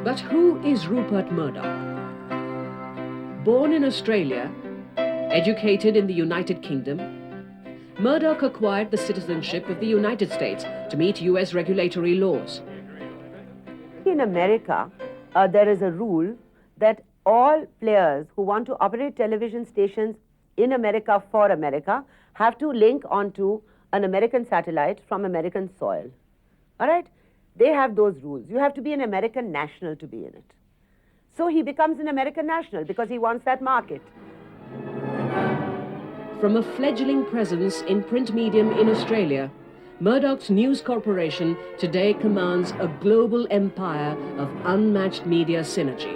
But who is Rupert Murdoch? Born in Australia, educated in the United Kingdom, Murdoch acquired the citizenship of the United States to meet US regulatory laws. In America, there is a rule that all players who want to operate television stations in America for America have to link onto an American satellite from American soil. All right? They have those rules. You have to be an American national to be in it. So he becomes an American national because he wants that market. From a fledgling presence in print medium in Australia, Murdoch's News Corporation today commands a global empire of unmatched media synergy.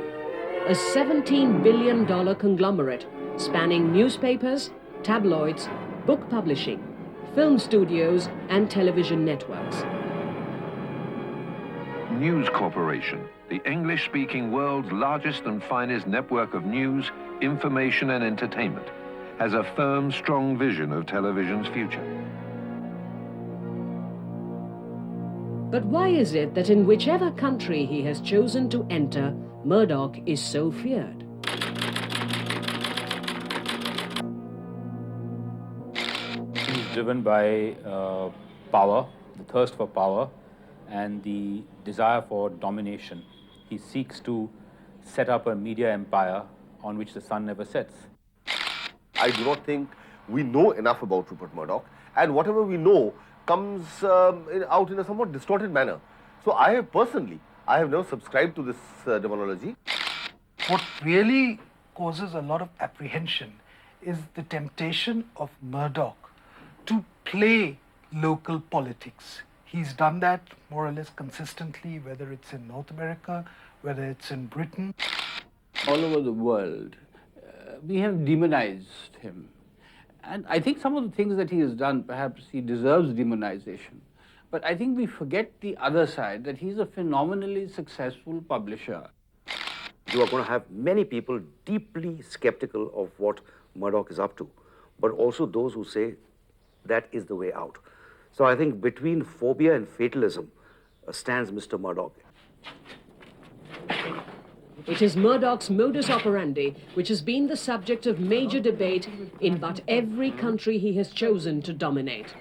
A $17 billion conglomerate spanning newspapers, tabloids, book publishing, film studios and television networks. News Corporation, the English-speaking world's largest and finest network of news, information and entertainment, has a firm, strong vision of television's future. But why is it that in whichever country he has chosen to enter, Murdoch is so feared? He's driven by power, the thirst for power, and the desire for domination. He seeks to set up a media empire on which the sun never sets. I do not think we know enough about Rupert Murdoch, and whatever we know comes out in a somewhat distorted manner. So I have never subscribed to this demonology. What really causes a lot of apprehension is the temptation of Murdoch to play local politics. He's done that more or less consistently, whether it's in North America, whether it's in Britain. All over the world, we have demonized him. And I think some of the things that he has done, perhaps he deserves demonization. But I think we forget the other side, that he's a phenomenally successful publisher. You are going to have many people deeply skeptical of what Murdoch is up to, but also those who say that is the way out. So I think between phobia and fatalism stands Mr. Murdoch. It is Murdoch's modus operandi which has been the subject of major debate in but every country he has chosen to dominate.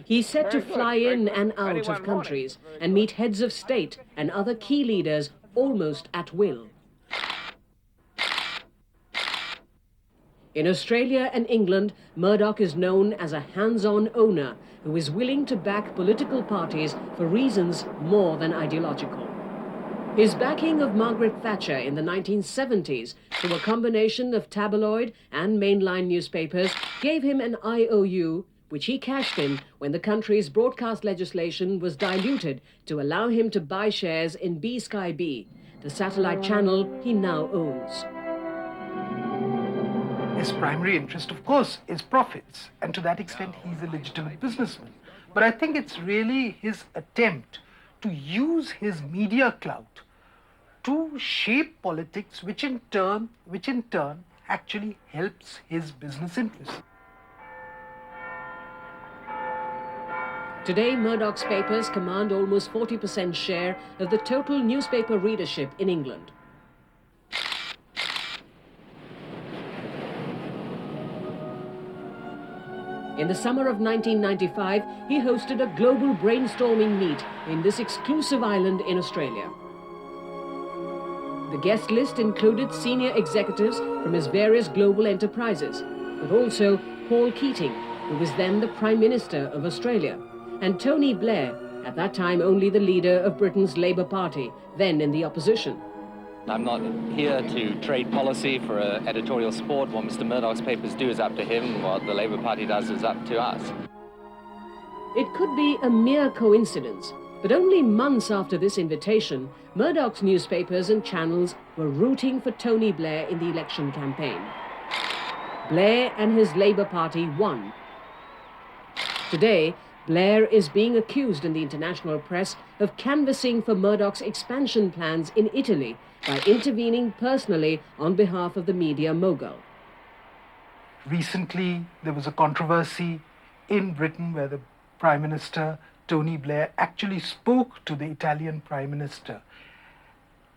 He's set to fly in and out of countries and meet heads of state and other key leaders almost at will. In Australia and England, Murdoch is known as a hands-on owner who is willing to back political parties for reasons more than ideological. His backing of Margaret Thatcher in the 1970s through a combination of tabloid and mainline newspapers gave him an IOU, which he cashed in when the country's broadcast legislation was diluted to allow him to buy shares in B-Sky B, the satellite channel he now owns. His primary interest, of course, is profits, and to that extent he's a legitimate businessman. But I think it's really his attempt to use his media clout to shape politics, which in turn actually helps his business interests. Today, Murdoch's papers command almost 40% share of the total newspaper readership in England. In the summer of 1995, he hosted a global brainstorming meet in this exclusive island in Australia. The guest list included senior executives from his various global enterprises, but also Paul Keating, who was then the Prime Minister of Australia, and Tony Blair, at that time only the leader of Britain's Labour Party, then in the opposition. I'm not here to trade policy for an editorial sport. What Mr. Murdoch's papers do is up to him. What the Labour Party does is up to us. It could be a mere coincidence, but only months after this invitation, Murdoch's newspapers and channels were rooting for Tony Blair in the election campaign. Blair and his Labour Party won. Today, Blair is being accused in the international press of canvassing for Murdoch's expansion plans in Italy by intervening personally on behalf of the media mogul. Recently, there was a controversy in Britain where the Prime Minister, Tony Blair, actually spoke to the Italian Prime Minister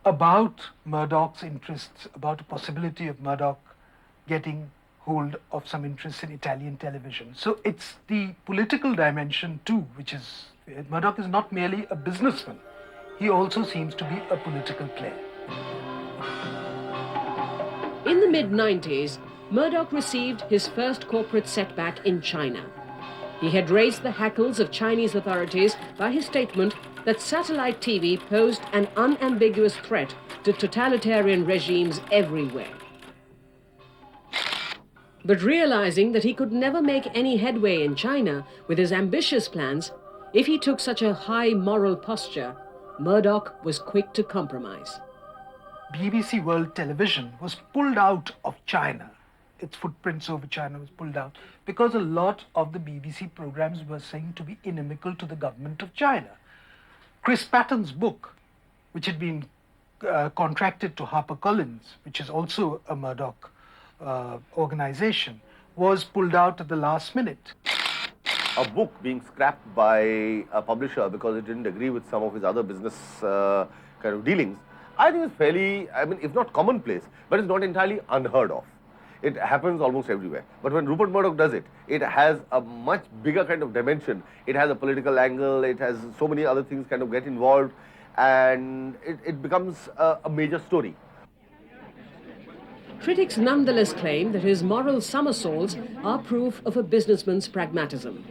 about Murdoch's interests, about a possibility of Murdoch getting hold of some interest in Italian television. So it's the political dimension too, which is, Murdoch is not merely a businessman, he also seems to be a political player. In the mid-90s, Murdoch received his first corporate setback in China. He had raised the hackles of Chinese authorities by his statement that satellite TV posed an unambiguous threat to totalitarian regimes everywhere. But realizing that he could never make any headway in China with his ambitious plans, if he took such a high moral posture, Murdoch was quick to compromise. BBC World Television was pulled out of China. Its footprints over China was pulled out because a lot of the BBC programs were seen to be inimical to the government of China. Chris Patton's book, which had been contracted to HarperCollins, which is also a Murdoch organization, was pulled out at the last minute. A book being scrapped by a publisher because it didn't agree with some of his other business kind of dealings, I think it's fairly, I mean, if not commonplace, but it's not entirely unheard of. It happens almost everywhere. But when Rupert Murdoch does it, it has a much bigger kind of dimension. It has a political angle, it has so many other things kind of get involved, and it becomes a major story. Critics nonetheless claim that his moral somersaults are proof of a businessman's pragmatism.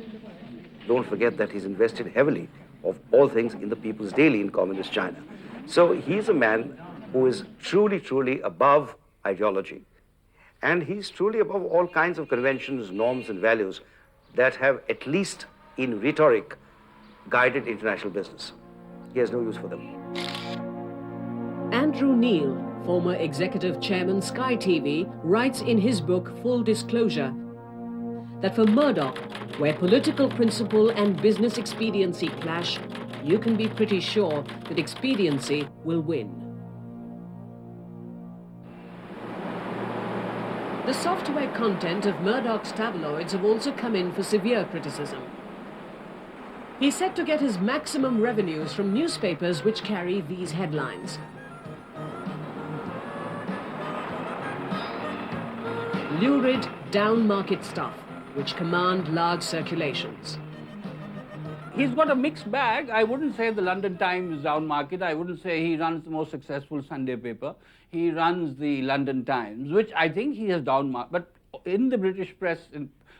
Don't forget that he's invested heavily, of all things, in the People's Daily in Communist China. So he's a man who is truly, truly above ideology. And he's truly above all kinds of conventions, norms, and values that have, at least in rhetoric, guided international business. He has no use for them. Andrew Neil, former executive chairman Sky TV, writes in his book Full Disclosure that for Murdoch, where political principle and business expediency clash, you can be pretty sure that expediency will win. The software content of Murdoch's tabloids have also come in for severe criticism. He's set to get his maximum revenues from newspapers which carry these headlines. Lurid, down-market stuff, which command large circulations. He's got a mixed bag. I wouldn't say the London Times is down market. I wouldn't say he runs the most successful Sunday paper. He runs the London Times, which I think he has down market. But in the British press,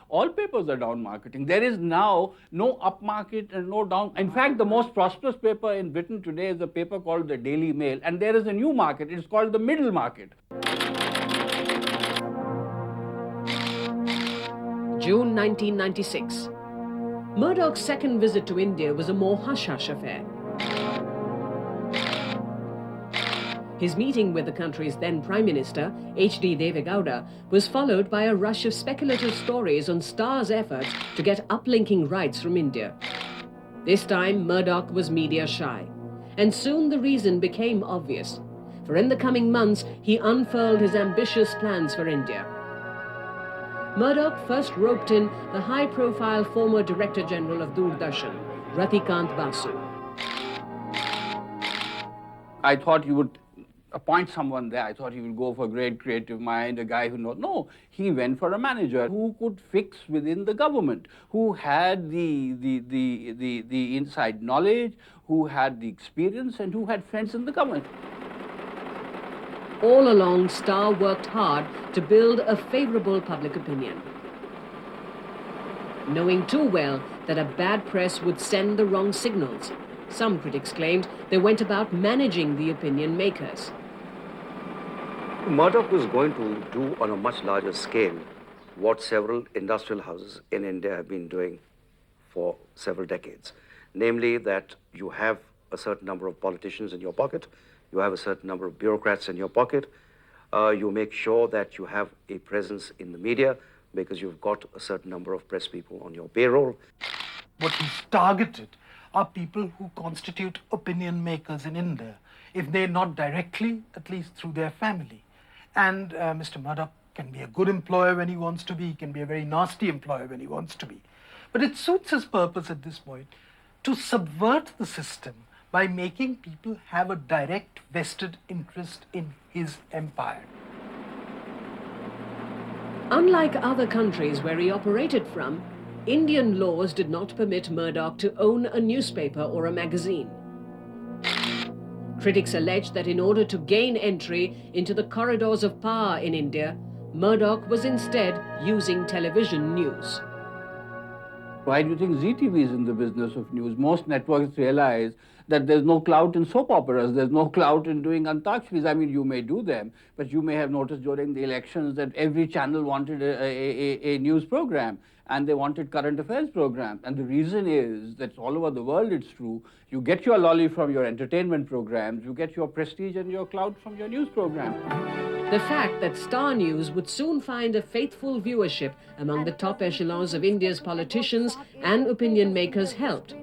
all papers are down marketing. There is now no up market and no down. In fact, the most prosperous paper in Britain today is a paper called the Daily Mail. And there is a new market. It's called the middle market. June 1996. Murdoch's second visit to India was a more hush-hush affair. His meeting with the country's then Prime Minister, HD was followed by a rush of speculative stories on Star's efforts to get uplinking rights from India. This time, Murdoch was media shy, and soon the reason became obvious, for in the coming months, he unfurled his ambitious plans for India. Murdoch first roped in the high-profile former Director General of Doordarshan, Ratikant Basu. I thought you would appoint someone there. I thought he would go for a great creative mind, a guy who knows. No, he went for a manager who could fix within the government, who had the inside knowledge, who had the experience, and who had friends in the government. All along, Star worked hard to build a favorable public opinion, knowing too well that a bad press would send the wrong signals. Some critics claimed they went about managing the opinion makers. Murdoch was going to do on a much larger scale what several industrial houses in India have been doing for several decades. Namely, that you have a certain number of politicians in your pocket, you have a certain number of bureaucrats in your pocket, you make sure that you have a presence in the media because you've got a certain number of press people on your payroll. What he's targeted are people who constitute opinion makers in India, if they're not directly, at least through their family. And Mr. Murdoch can be a good employer when he wants to be, he can be a very nasty employer when he wants to be. But it suits his purpose at this point to subvert the system by making people have a direct vested interest in his empire. Unlike other countries where he operated from, Indian laws did not permit Murdoch to own a newspaper or a magazine. Critics allege that in order to gain entry into the corridors of power in India, Murdoch was instead using television news. Why do you think ZTV is in the business of news? Most networks realize that there's no clout in soap operas, there's no clout in doing antaksharis. I mean, you may do them, but you may have noticed during the elections that every channel wanted a news program, and they wanted current affairs program. And the reason is that all over the world it's true. You get your lolly from your entertainment programs, you get your prestige and your clout from your news program. The fact that Star News would soon find a faithful viewership among the top echelons of India's politicians and opinion makers helped.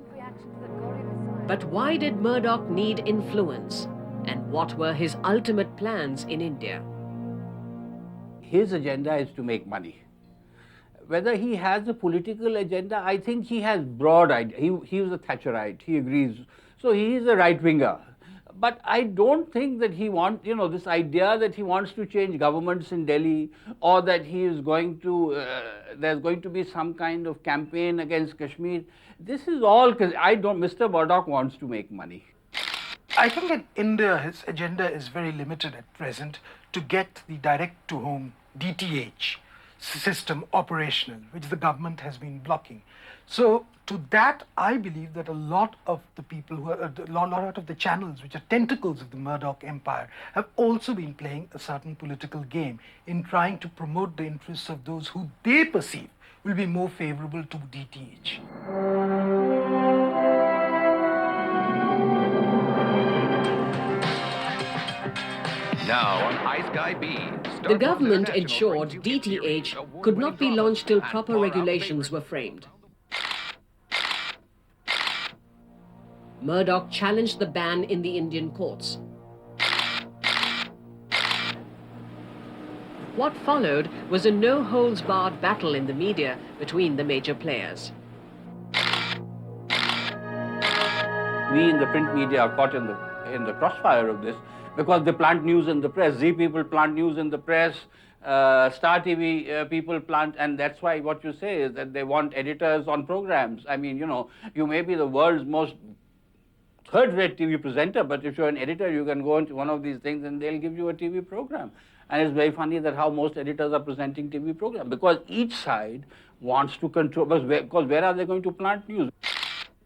But why did Murdoch need influence? And what were his ultimate plans in India? His agenda is to make money. Whether he has a political agenda, I think he has broad idea. He was a Thatcherite, he agrees. So he is a right-winger. But I don't think that he wants, this idea that he wants to change governments in Delhi, or that he is going to, there's going to be some kind of campaign against Kashmir. This is all, Mr. Murdoch wants to make money. I think in India, his agenda is very limited at present to get the direct-to-home DTH system operational, which the government has been blocking. So to that, I believe that a lot of the people who are, a lot of the channels which are tentacles of the Murdoch empire have also been playing a certain political game in trying to promote the interests of those who they perceive will be more favorable to DTH. Now on Ice Guy B. The government ensured DTH could not be launched till proper regulations were framed. Murdoch challenged the ban in the Indian courts. What followed was a no-holds-barred battle in the media between the major players. We in the print media are caught in the crossfire of this, because they plant news in the press. Z people plant news in the press, Star TV people plant, and that's why what you say is that they want editors on programs. I mean, you may be the world's most third-rate TV presenter, but if you're an editor, you can go into one of these things and they'll give you a TV program. And it's very funny that how most editors are presenting TV programs, because each side wants to control, because where are they going to plant news?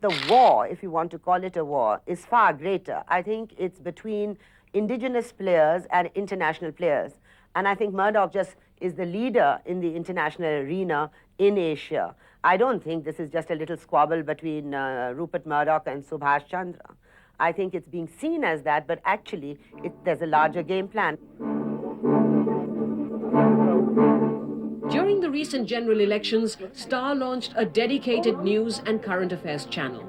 The war, if you want to call it a war, is far greater. I think it's between indigenous players and international players. And I think Murdoch just is the leader in the international arena in Asia. I don't think this is just a little squabble between Rupert Murdoch and Subhash Chandra. I think it's being seen as that, but actually there's a larger game plan. During the recent general elections, Star launched a dedicated news and current affairs channel.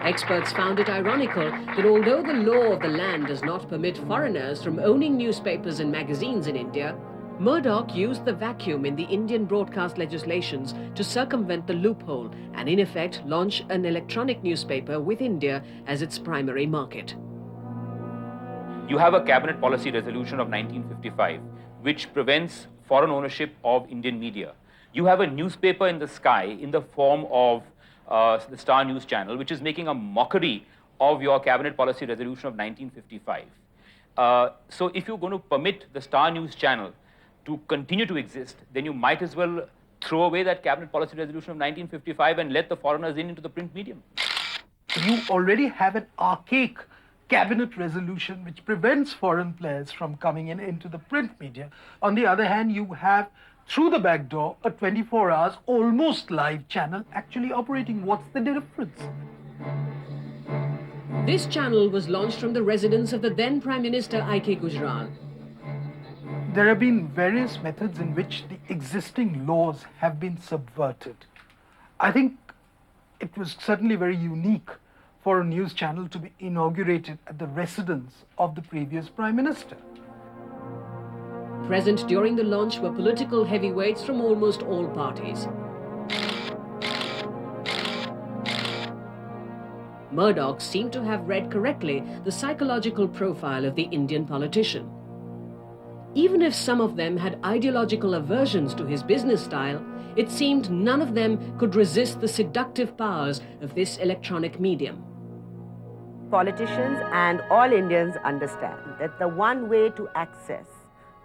Experts found it ironical that although the law of the land does not permit foreigners from owning newspapers and magazines in India, Murdoch used the vacuum in the Indian broadcast legislations to circumvent the loophole and in effect launch an electronic newspaper with India as its primary market. You have a cabinet policy resolution of 1955 which prevents foreign ownership of Indian media. You have a newspaper in the sky in the form of the Star News channel, which is making a mockery of your cabinet policy resolution of 1955. So if you're going to permit the Star News channel to continue to exist, then you might as well throw away that cabinet policy resolution of 1955 and let the foreigners into the print medium. You already have an archaic cabinet resolution which prevents foreign players from coming into the print media. On the other hand, you have through the back door a 24 hours almost live channel actually operating. What's the difference? This channel was launched from the residence of the then Prime Minister I.K. Gujral. There have been various methods in which the existing laws have been subverted. I think it was certainly very unique for a news channel to be inaugurated at the residence of the previous Prime Minister. Present during the launch were political heavyweights from almost all parties. Murdoch seemed to have read correctly the psychological profile of the Indian politician. Even if some of them had ideological aversions to his business style, it seemed none of them could resist the seductive powers of this electronic medium. Politicians and all Indians understand that the one way to access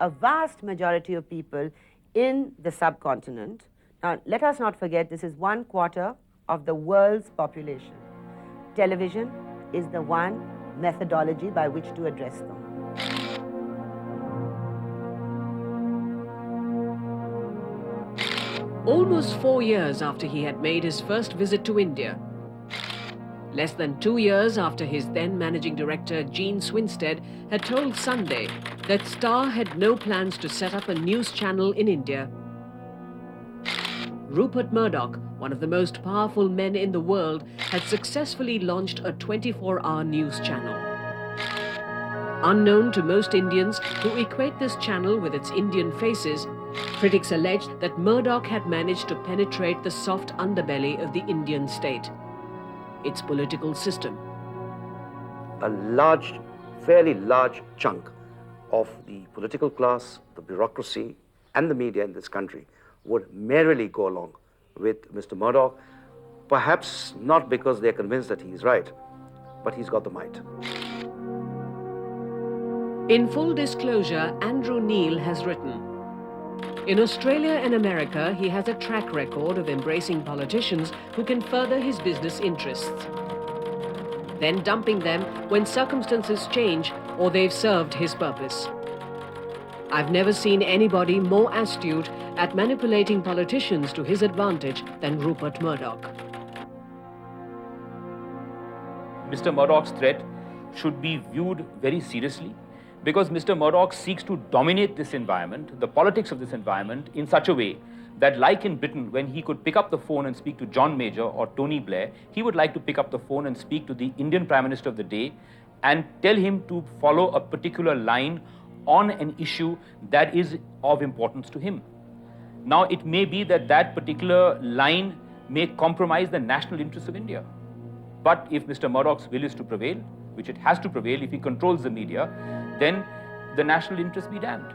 a vast majority of people in the subcontinent, now let us not forget this is 1/4 of the world's population. Television is the one methodology by which to address them. Almost 4 years after he had made his first visit to India, less than 2 years after his then managing director Gene Swinstead had told Sunday that Star had no plans to set up a news channel in India, Rupert Murdoch, one of the most powerful men in the world, had successfully launched a 24-hour news channel. Unknown to most Indians who equate this channel with its Indian faces, critics alleged that Murdoch had managed to penetrate the soft underbelly of the Indian state, its political system. A large, fairly large chunk of the political class, the bureaucracy, and the media in this country would merrily go along with Mr. Murdoch, perhaps not because they're convinced that he's right, but he's got the might. In full disclosure, Andrew Neil has written, in Australia and America, he has a track record of embracing politicians who can further his business interests, then dumping them when circumstances change or they've served his purpose. I've never seen anybody more astute at manipulating politicians to his advantage than Rupert Murdoch. Mr. Murdoch's threat should be viewed very seriously, because Mr. Murdoch seeks to dominate this environment, the politics of this environment, in such a way that, like in Britain, when he could pick up the phone and speak to John Major or Tony Blair, he would like to pick up the phone and speak to the Indian Prime Minister of the day and tell him to follow a particular line on an issue that is of importance to him. Now, it may be that that particular line may compromise the national interests of India. But if Mr. Murdoch's will is to prevail, which it has to prevail if he controls the media, then the national interests be damned.